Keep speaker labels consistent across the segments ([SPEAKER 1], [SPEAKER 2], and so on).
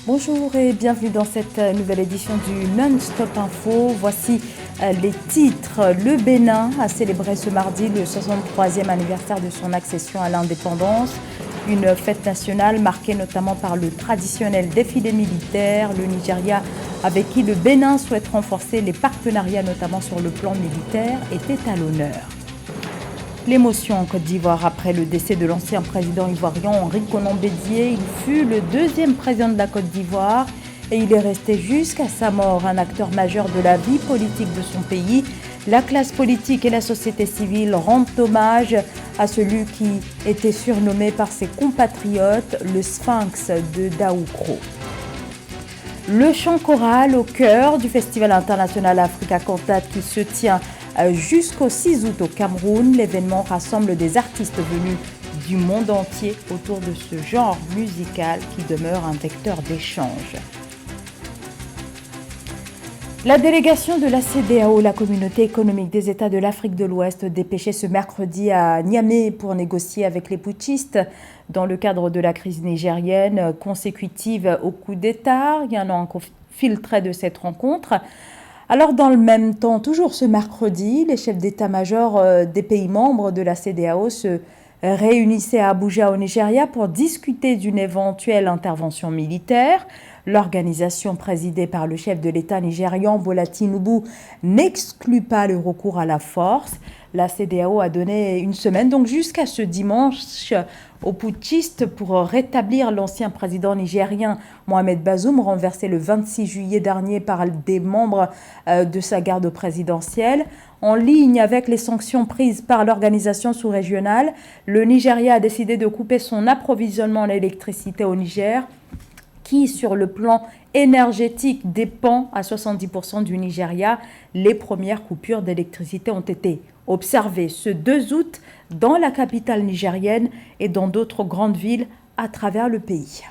[SPEAKER 1] Bonjour et bienvenue dans cette nouvelle édition du Non-Stop Info. Voici les titres. Le Bénin a célébré ce mardi le 63e anniversaire de son accession à l'indépendance. Une fête nationale marquée notamment par le traditionnel défilé militaire. Le Nigeria, avec qui le Bénin souhaite renforcer les partenariats notamment sur le plan militaire, était à l'honneur. L'émotion en Côte d'Ivoire après le décès de l'ancien président ivoirien Henri Konan Bédié. Il fut le deuxième président de la Côte d'Ivoire et il est resté jusqu'à sa mort un acteur majeur de la vie politique de son pays. La classe politique et la société civile rendent hommage à celui qui était surnommé par ses compatriotes le Sphinx de Daoukro. Le chant choral au cœur du Festival international Africa Cantat qui se tient jusqu'au 6 août au Cameroun. L'événement rassemble des artistes venus du monde entier autour de ce genre musical qui demeure un vecteur d'échange. La délégation de la CEDEAO, la communauté économique des États de l'Afrique de l'Ouest, dépêchée ce mercredi à Niamey pour négocier avec les putschistes dans le cadre de la crise nigérienne consécutive au coup d'État. Il y en a infiltré de cette rencontre. Alors dans le même temps, toujours ce mercredi, les chefs d'état-major des pays membres de la CEDEAO se réunissaient à Abuja au Nigeria pour discuter d'une éventuelle intervention militaire. L'organisation présidée par le chef de l'État nigérian Bola Tinubu n'exclut pas le recours à la force. La CEDEAO a donné une semaine, donc jusqu'à ce dimanche, aux putschistes pour rétablir l'ancien président nigérien Mohamed Bazoum, renversé le 26 juillet dernier par des membres de sa garde présidentielle. En ligne avec les sanctions prises par l'organisation sous-régionale, le Nigeria a décidé de couper son approvisionnement en électricité au Niger, qui, sur le plan énergétique, dépend à 70% du Nigeria. Les premières coupures d'électricité ont été observées ce 2 août dans la capitale nigérienne et dans d'autres grandes villes à travers le pays.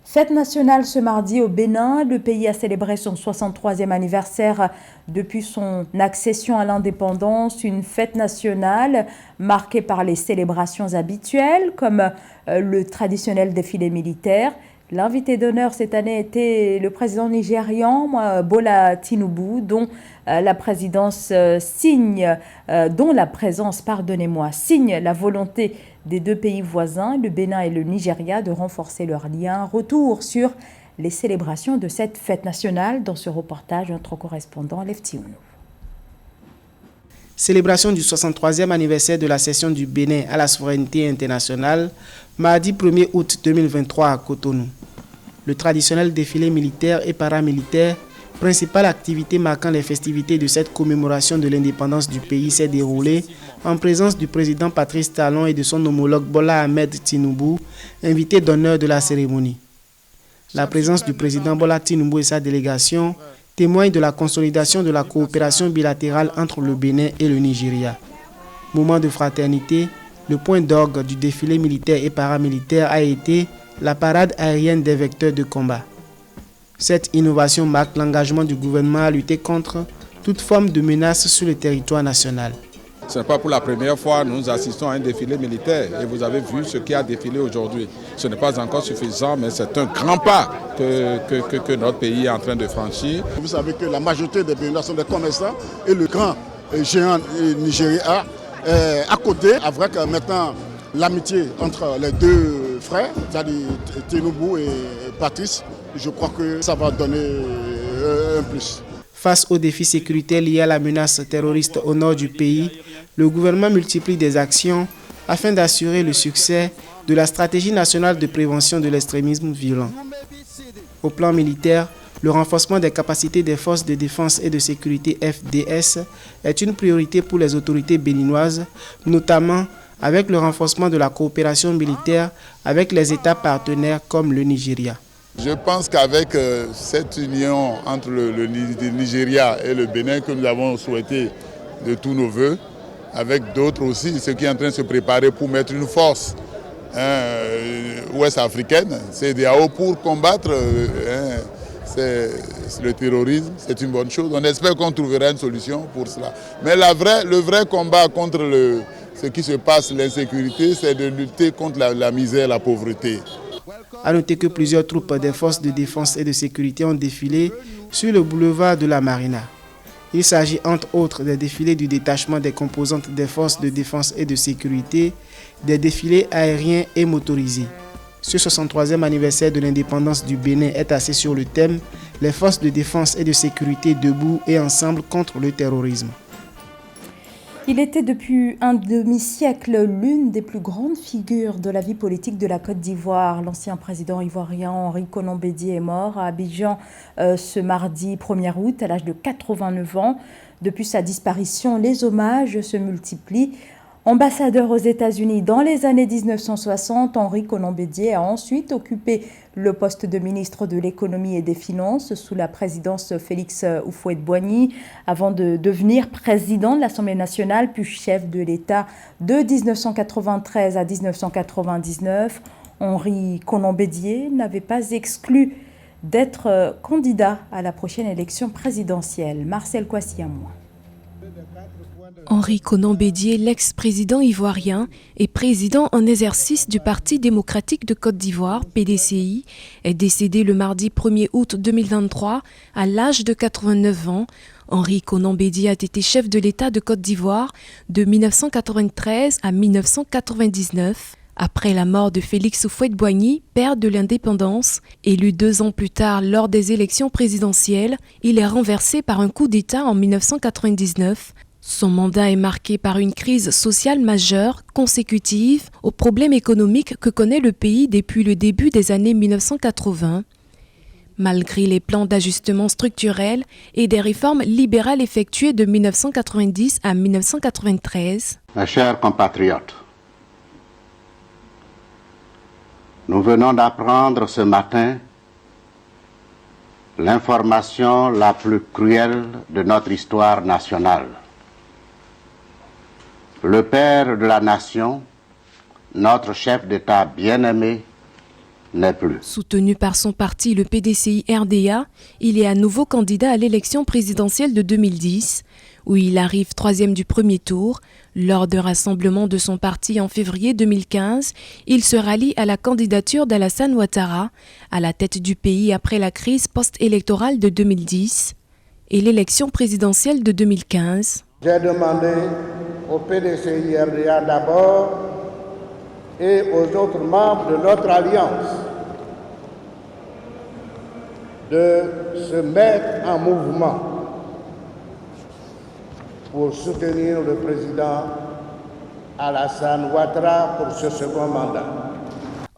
[SPEAKER 1] Fête nationale ce mardi au Bénin. Le pays a célébré son 63e anniversaire depuis son accession à l'indépendance. Une fête nationale marquée par les célébrations habituelles comme le traditionnel défilé militaire. L'invité d'honneur cette année était le président nigérian Bola Tinubu, dont la présence signe la volonté des deux pays voisins, le Bénin et le Nigeria, de renforcer leurs liens. Retour sur les célébrations de cette fête nationale dans ce reportage de notre correspondant Lefti Ounou.
[SPEAKER 2] Célébration du 63e anniversaire de la cession du Bénin à la souveraineté internationale, mardi 1er août 2023 à Cotonou. Le traditionnel défilé militaire et paramilitaire, principale activité marquant les festivités de cette commémoration de l'indépendance du pays, s'est déroulé en présence du président Patrice Talon et de son homologue Bola Ahmed Tinubu, invité d'honneur de la cérémonie. La présence du président Bola Tinubu et sa délégation témoigne de la consolidation de la coopération bilatérale entre le Bénin et le Nigeria. Moment de fraternité, le point d'orgue du défilé militaire et paramilitaire a été la parade aérienne des vecteurs de combat. Cette innovation marque l'engagement du gouvernement à lutter contre toute forme de menace sur le territoire national.
[SPEAKER 3] Ce n'est pas pour la première fois que nous assistons à un défilé militaire et vous avez vu ce qui a défilé aujourd'hui. Ce n'est pas encore suffisant, mais c'est un grand pas que notre pays est en train de franchir.
[SPEAKER 4] Vous savez que la majorité des Béninois sont des commerçants et le grand géant Nigeria est à côté, avec maintenant l'amitié entre les deux frères, c'est-à-dire Tinubu et Patrice. Je crois que ça va donner un plus.
[SPEAKER 2] Face aux défis sécuritaires liés à la menace terroriste au nord du pays, le gouvernement multiplie des actions afin d'assurer le succès de la stratégie nationale de prévention de l'extrémisme violent. Au plan militaire, le renforcement des capacités des forces de défense et de sécurité FDS est une priorité pour les autorités béninoises, notamment avec le renforcement de la coopération militaire avec les États partenaires comme le Nigeria.
[SPEAKER 5] Je pense qu'avec cette union entre le Nigeria et le Bénin que nous avons souhaité de tous nos voeux, avec d'autres aussi, ceux qui sont en train de se préparer pour mettre une force ouest-africaine, CEDEAO, pour combattre le terrorisme, c'est une bonne chose. On espère qu'on trouvera une solution pour cela. Mais le vrai combat contre ce qui se passe, l'insécurité, c'est de lutter contre la misère, la pauvreté.
[SPEAKER 2] A noter que plusieurs troupes des forces de défense et de sécurité ont défilé sur le boulevard de la Marina. Il s'agit entre autres des défilés du détachement des composantes des forces de défense et de sécurité, des défilés aériens et motorisés. Ce 63e anniversaire de l'indépendance du Bénin est assis sur le thème « Les forces de défense et de sécurité debout et ensemble contre le terrorisme ».
[SPEAKER 1] Il était depuis un demi-siècle l'une des plus grandes figures de la vie politique de la Côte d'Ivoire. L'ancien président ivoirien Henri Konan Bédié est mort à Abidjan ce mardi 1er août à l'âge de 89 ans. Depuis sa disparition, les hommages se multiplient. Ambassadeur aux États-Unis dans les années 1960, Henri Konan Bédié a ensuite occupé le poste de ministre de l'économie et des finances sous la présidence Félix Houphouët-Boigny avant de devenir président de l'Assemblée nationale puis chef de l'État de 1993 à 1999. Henri Konan Bédié n'avait pas exclu d'être candidat à la prochaine élection présidentielle. Marcel Kouassi-Amoua.
[SPEAKER 6] Henri Konan Bédié, l'ex-président ivoirien et président en exercice du Parti démocratique de Côte d'Ivoire, PDCI, est décédé le mardi 1er août 2023 à l'âge de 89 ans. Henri Konan Bédié a été chef de l'État de Côte d'Ivoire de 1993 à 1999. Après la mort de Félix Houphouët-Boigny, père de l'indépendance, élu 2 ans plus tard lors des élections présidentielles, il est renversé par un coup d'État en 1999. Son mandat est marqué par une crise sociale majeure consécutive aux problèmes économiques que connaît le pays depuis le début des années 1980. Malgré les plans d'ajustement structurel et des réformes libérales effectuées de 1990 à 1993.
[SPEAKER 7] Mes chers compatriotes, nous venons d'apprendre ce matin l'information la plus cruelle de notre histoire nationale. Le père de la nation, notre chef d'État bien-aimé, n'est plus.
[SPEAKER 6] Soutenu par son parti, le PDCI-RDA, il est à nouveau candidat à l'élection présidentielle de 2010, où il arrive 3e du premier tour. Lors d'un rassemblement de son parti en février 2015, il se rallie à la candidature d'Alassane Ouattara, à la tête du pays après la crise post-électorale de 2010 et l'élection présidentielle de 2015.
[SPEAKER 8] J'ai demandé au PDCI-RDA d'abord et aux autres membres de notre alliance de se mettre en mouvement pour soutenir le président Alassane Ouattara pour ce second mandat.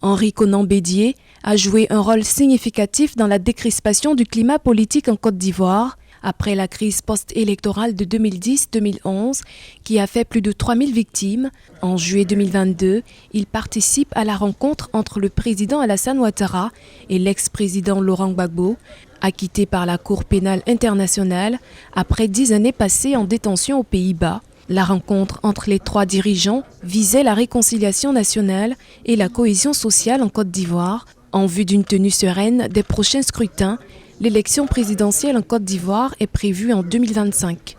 [SPEAKER 6] Henri Konan Bédié a joué un rôle significatif dans la décrispation du climat politique en Côte d'Ivoire après la crise post-électorale de 2010-2011 qui a fait plus de 3000 victimes. En juillet 2022, il participe à la rencontre entre le président Alassane Ouattara et l'ex-président Laurent Gbagbo, acquitté par la Cour pénale internationale après 10 années passées en détention aux Pays-Bas. La rencontre entre les 3 dirigeants visait la réconciliation nationale et la cohésion sociale en Côte d'Ivoire en vue d'une tenue sereine des prochains scrutins. L'élection présidentielle en Côte d'Ivoire est prévue en 2025.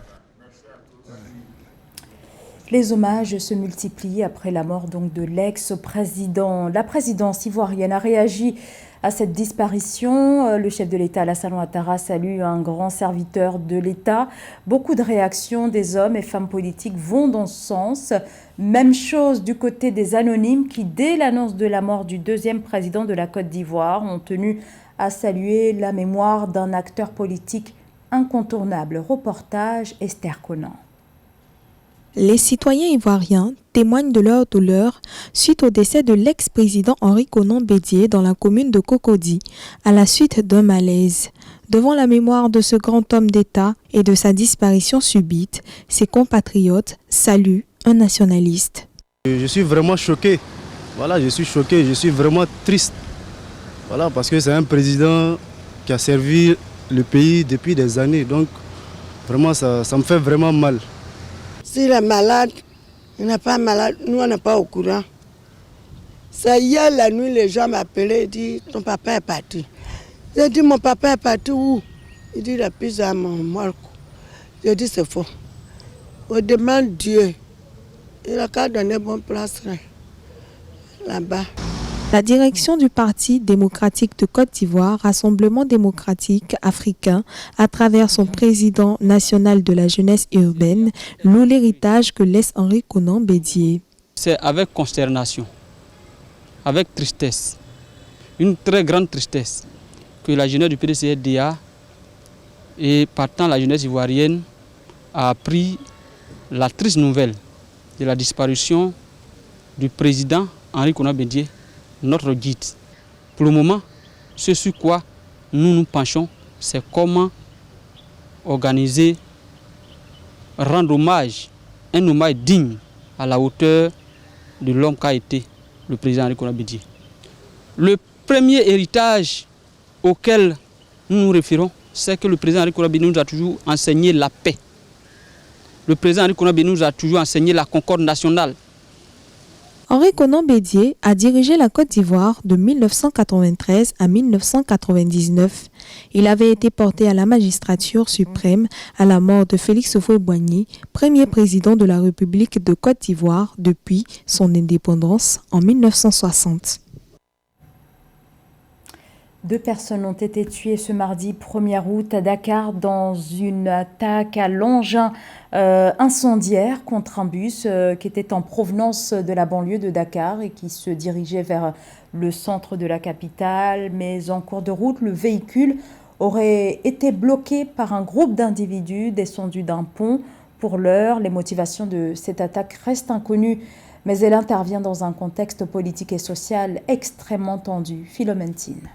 [SPEAKER 1] Les hommages se multiplient après la mort de l'ex-président. La présidence ivoirienne a réagi à cette disparition. Le chef de l'État, Alassane Ouattara, salue un grand serviteur de l'État. Beaucoup de réactions des hommes et femmes politiques vont dans ce sens. Même chose du côté des anonymes qui, dès l'annonce de la mort du 2e président de la Côte d'Ivoire, ont tenu à saluer la mémoire d'un acteur politique incontournable. Reportage Esther Conan.
[SPEAKER 9] Les citoyens ivoiriens témoignent de leur douleur suite au décès de l'ex-président Henri Konan Bédié dans la commune de Cocody, à la suite d'un malaise. Devant la mémoire de ce grand homme d'État et de sa disparition subite, ses compatriotes saluent un nationaliste.
[SPEAKER 10] Je suis vraiment choqué. Voilà, je suis choqué, je suis vraiment triste. Voilà, parce que c'est un président qui a servi le pays depuis des années. Donc, vraiment, ça me fait vraiment mal.
[SPEAKER 11] S'il est malade, il n'est pas malade, nous, on n'est pas au courant. C'est hier la nuit, les gens m'appelaient et disent ton papa est parti. J'ai dit mon papa est parti où? Il dit il a pris à mon morgue. J'ai dit c'est faux. On demande Dieu. Il a qu'à donner bonne place là-bas.
[SPEAKER 9] La direction du Parti démocratique de Côte d'Ivoire, Rassemblement démocratique africain, à travers son président national de la jeunesse urbaine, loue l'héritage que laisse Henri Konan Bédié.
[SPEAKER 12] C'est avec consternation, avec tristesse, une très grande tristesse, que la jeunesse du PDCDA et partant la jeunesse ivoirienne a appris la triste nouvelle de la disparition du président Henri Konan Bédié, notre guide. Pour le moment, ce sur quoi nous nous penchons, c'est comment organiser, rendre hommage, un hommage digne à la hauteur de l'homme qu'a été le président Henri Konan Bédié. Le premier héritage auquel nous nous référons, c'est que le président Henri Konan Bédié nous a toujours enseigné la paix. Le président Henri Konan Bédié nous a toujours enseigné la concorde nationale.
[SPEAKER 9] Henri Konan Bédié a dirigé la Côte d'Ivoire de 1993 à 1999. Il avait été porté à la magistrature suprême à la mort de Félix Houphouët-Boigny, premier président de la République de Côte d'Ivoire depuis son indépendance en 1960.
[SPEAKER 1] 2 personnes ont été tuées ce mardi 1er août à Dakar dans une attaque à l'engin incendiaire contre un bus qui était en provenance de la banlieue de Dakar et qui se dirigeait vers le centre de la capitale. Mais en cours de route, le véhicule aurait été bloqué par un groupe d'individus descendus d'un pont. Pour l'heure, les motivations de cette attaque restent inconnues, mais elle intervient dans un contexte politique et social extrêmement tendu. Philomène Tine.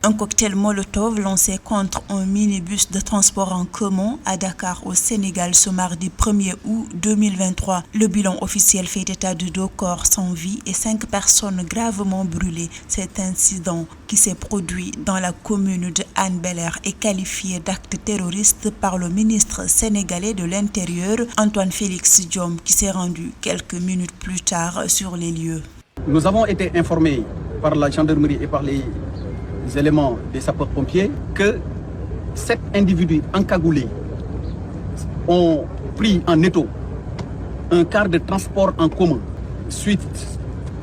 [SPEAKER 13] Un cocktail Molotov lancé contre un minibus de transport en commun à Dakar au Sénégal ce mardi 1er août 2023. Le bilan officiel fait état de 2 corps sans vie et 5 personnes gravement brûlées. Cet incident qui s'est produit dans la commune de Hann Bel-Air est qualifié d'acte terroriste par le ministre sénégalais de l'Intérieur, Antoine Félix Diome, qui s'est rendu quelques minutes plus tard sur les lieux.
[SPEAKER 14] Nous avons été informés par la gendarmerie et par les éléments des sapeurs-pompiers que 7 individus encagoulés ont pris en étau un car de transport en commun suite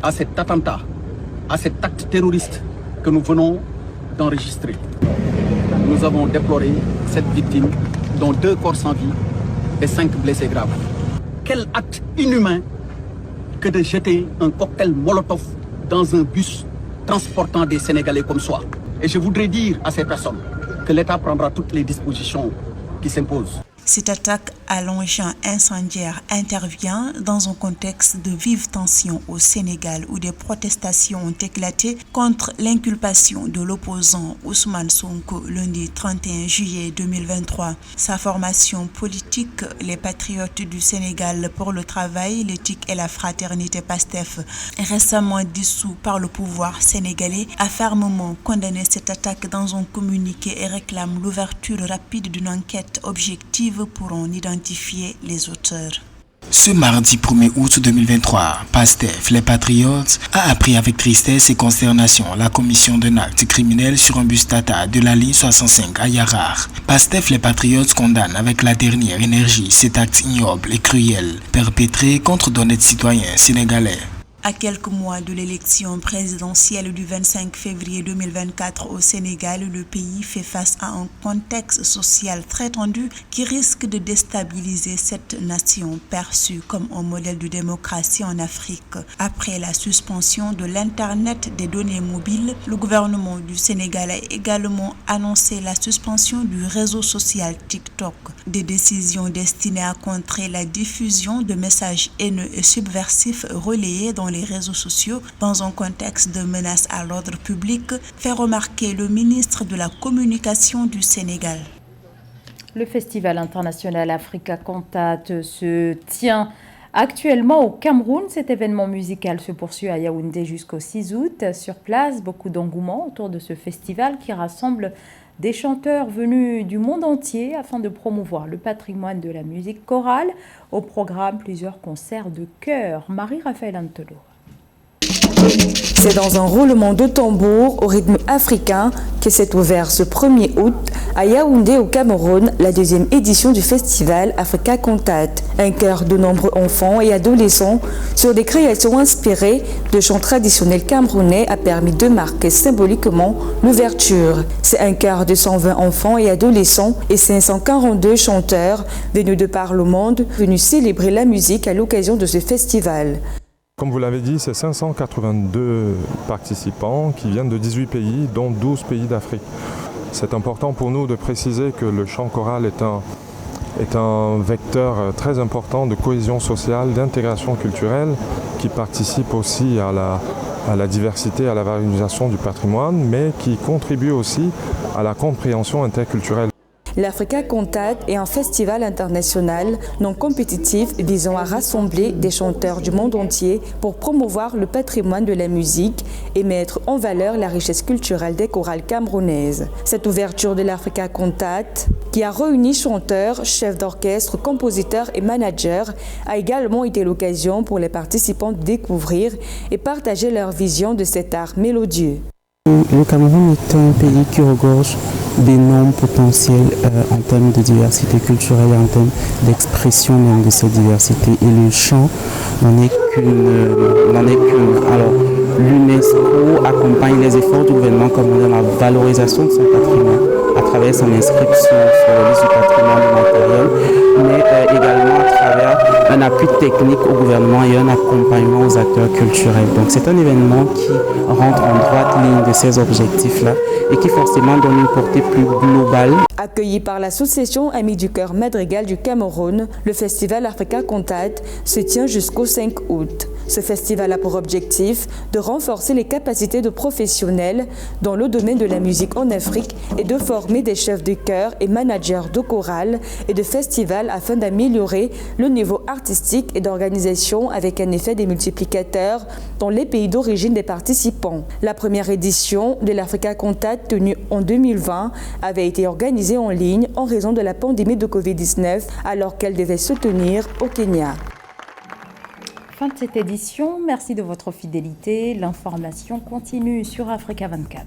[SPEAKER 14] à cet attentat, à cet acte terroriste que nous venons d'enregistrer. Nous avons déploré cette victime, dont 2 corps sans vie et 5 blessés graves. Quel acte inhumain que de jeter un cocktail Molotov dans un bus transportant des Sénégalais comme soi. Et je voudrais dire à ces personnes que l'État prendra toutes les dispositions qui s'imposent.
[SPEAKER 13] Cette attaque à l'engin incendiaire intervient dans un contexte de vive tension au Sénégal où des protestations ont éclaté contre l'inculpation de l'opposant Ousmane Sonko lundi 31 juillet 2023. Sa formation politique, les Patriotes du Sénégal pour le travail, l'éthique et la fraternité PASTEF, récemment dissous par le pouvoir sénégalais, a fermement condamné cette attaque dans un communiqué et réclame l'ouverture rapide d'une enquête objective pour en identifier les auteurs.
[SPEAKER 15] Ce mardi 1er août 2023, PASTEF, les Patriotes, a appris avec tristesse et consternation la commission d'un acte criminel sur un bus Tata de la ligne 65 à Yarar. PASTEF, les Patriotes condamnent avec la dernière énergie cet acte ignoble et cruel perpétré contre d'honnêtes citoyens sénégalais.
[SPEAKER 13] À quelques mois de l'élection présidentielle du 25 février 2024 au Sénégal, le pays fait face à un contexte social très tendu qui risque de déstabiliser cette nation perçue comme un modèle de démocratie en Afrique. Après la suspension de l'Internet des données mobiles, le gouvernement du Sénégal a également annoncé la suspension du réseau social TikTok. Des décisions destinées à contrer la diffusion de messages haineux et subversifs relayés dans les réseaux sociaux dans un contexte de menace à l'ordre public, fait remarquer le ministre de la Communication du Sénégal.
[SPEAKER 1] Le Festival international Africa Cantate se tient actuellement au Cameroun. Cet événement musical se poursuit à Yaoundé jusqu'au 6 août. Sur place, beaucoup d'engouement autour de ce festival qui rassemble des chanteurs venus du monde entier afin de promouvoir le patrimoine de la musique chorale. Au programme, plusieurs concerts de chœur. Marie-Raphaël Antolo. C'est dans un roulement de tambour au rythme africain que s'est ouvert ce 1er août à Yaoundé au Cameroun la 2e édition du festival Africa Contact. Un chœur de nombreux enfants et adolescents sur des créations inspirées de chants traditionnels camerounais a permis de marquer symboliquement l'ouverture. C'est un chœur de 120 enfants et adolescents et 542 chanteurs venus de par le monde venus célébrer la musique à l'occasion de ce festival.
[SPEAKER 16] Comme vous l'avez dit, c'est 582 participants qui viennent de 18 pays, dont 12 pays d'Afrique. C'est important pour nous de préciser que le chant choral est un vecteur très important de cohésion sociale, d'intégration culturelle, qui participe aussi à la diversité, à la valorisation du patrimoine, mais qui contribue aussi à la compréhension interculturelle.
[SPEAKER 1] L'Africa Contact est un festival international non compétitif visant à rassembler des chanteurs du monde entier pour promouvoir le patrimoine de la musique et mettre en valeur la richesse culturelle des chorales camerounaises. Cette ouverture de l'Africa Contact, qui a réuni chanteurs, chefs d'orchestre, compositeurs et managers, a également été l'occasion pour les participants de découvrir et partager leur vision de cet art mélodieux.
[SPEAKER 17] Le Cameroun est un pays qui regorge d'énormes potentiels en termes de diversité culturelle et en termes d'expression de cette diversité. Et le chant n'en est qu'une. Alors, l'UNESCO accompagne les efforts du gouvernement camerounais dans la valorisation de son patrimoine à travers son inscription sur la liste du patrimoine immatériel, mais également à travers un appui technique au gouvernement et un accompagnement aux acteurs culturels. Donc c'est un événement qui rentre en droite ligne de ces objectifs-là et qui forcément donne une portée plus globale.
[SPEAKER 1] Accueilli par l'association Amis du Cœur Madrigal du Cameroun, le festival Africa Contact se tient jusqu'au 5 août. Ce festival a pour objectif de renforcer les capacités de professionnels dans le domaine de la musique en Afrique et de former des chefs de chœur et managers de chorales et de festivals afin d'améliorer le niveau artistique et d'organisation avec un effet démultiplicateur dans les pays d'origine des participants. La première édition de l'Africa Contact tenue en 2020 avait été organisée en ligne en raison de la pandémie de Covid-19 alors qu'elle devait se tenir au Kenya.
[SPEAKER 18] Fin de cette édition, merci de votre fidélité. L'information continue sur Africa 24.